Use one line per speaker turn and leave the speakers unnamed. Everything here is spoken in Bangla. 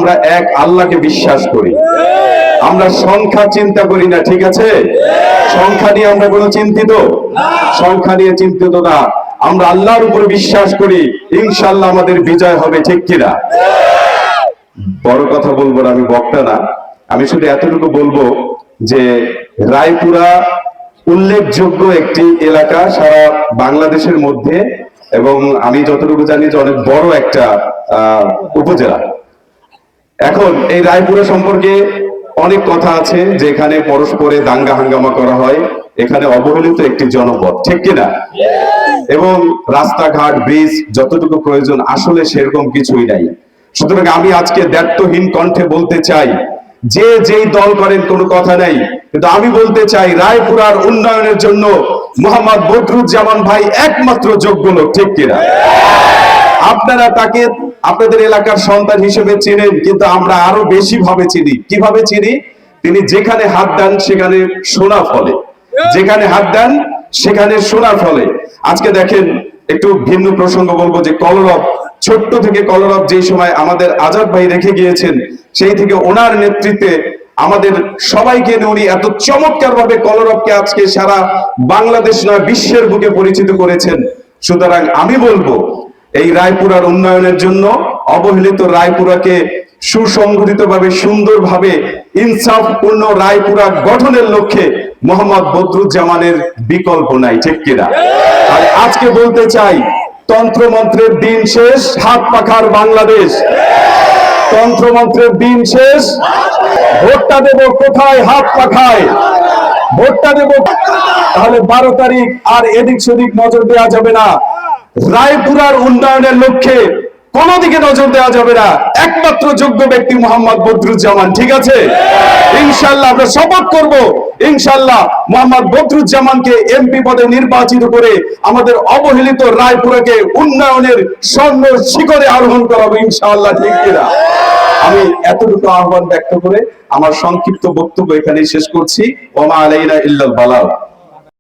আমরা এক আল্লাহকে বিশ্বাস করি, আমরা সংখ্যা চিন্তা করি না, ঠিক আছে? সংখ্যা নিয়ে আমরা কোনো চিন্তিত, সংখ্যা নিয়ে চিন্তিত না, আমরা আল্লাহর উপর বিশ্বাস করি, ইনশাআল্লাহ আমাদের বিজয় হবে, ঠিক কিনা? বড় কথা বলবো না, আমি বক্তা না, আমি শুধু এতটুকু বলবো যে রায়পুরা উল্লেখযোগ্য একটি এলাকা সারা বাংলাদেশের মধ্যে, এবং আমি যতটুকু জানি যে অনেক বড় একটা উপজেলা। এখন এই রায়পুরা সম্পর্কে অনেক কথা আছে যে এখানে পরস্পরে দাঙ্গা হাঙ্গামা করা হয়, এখানে অবহেলিত একটি জনপদ, ঠিক কিনা? এবং রাস্তাঘাট ব্রিজ যতটুকু প্রয়োজন আসলে সেরকম কিছুই নাই। সুতরাং আমি আজকে দ্ব্যর্থহীন কণ্ঠে বলতে চাই, যে যেই দল করেন কোনো কথা নাই, কিন্তু আমি বলতে চাই রায়পুরার উন্নয়নের জন্য মোহাম্মদ বদরুজ্জামান ভাই একমাত্র যোগ্য লোক, ঠিক কিনা? আপনারা তাকে আপনাদের এলাকার সন্তান হিসেবে চিনেন, কিন্তু আমরা আরো বেশি ভাবে চিনি। কিভাবে চিনি? তিনি যেখানে হাত দেন সেখানে সোনা ফলে, যেখানে হাত দেন সেখানে সোনা ফলে। আজকে দেখেন, একটু ভিন্ন প্রসঙ্গ বলবো যে কলরব, ছোট্ট থেকে কলরব যেই সময় আমাদের আজাদ ভাই রেখে গিয়েছেন, সেই থেকে ওনার নেতৃত্বে আমাদের সবাইকে উনি এত চমৎকার ভাবে কলরবকে আজকে সারা বাংলাদেশ নয় বিশ্বের বুকে পরিচিত করেছেন। সুতরাং আমি বলবো এই রায়পুরার উন্নয়নের জন্য অবহেলিত রায়পুরাকে সুসংগঠিত ভাবে সুন্দরভাবে ইনসাফপূর্ণ রায়পুরা গঠনের লক্ষ্যে মোহাম্মদ বদরুজ্জামানের বিকল্প নাই, ঠিক কিনা? আর আজকে বলতে চাই, তন্ত্রমন্ত্রের দিন শেষ, হাত পাখার বাংলাদেশ। তন্ত্রমন্ত্রের দিন শেষ, ভোটটা দেব কোথায়? হাত পাখায় ভোটটা দেব। তাহলে 12 তারিখ আর এদিক সেদিক নজর দেওয়া যাবে না, রায়পুরার উন্নয়নের লক্ষ্যে কোন দিকে নজর দেওয়া যাবে না, একমাত্র যোগ্য ব্যক্তি মোহাম্মদ বদরুজ্জামান, ঠিক আছে? ইনশাআল্লাহ আমরা শপথ করব, ইনশাআল্লাহ মোহাম্মদ বদরুজ্জামানকে এমপি পদে নির্বাচিত করে আমাদের অবহেলিত রায়পুরাকে উন্নয়নের স্বর্ণ শিখরে আরোহণ করাবো, ইনশাআল্লাহ, ঠিক কিনা? আমি এতটুকু আহ্বান ব্যক্ত করে আমার সংক্ষিপ্ত বক্তব্য এখানেই শেষ করছি। ওয়া মা আলাইনা ইল্লাল বালাগ।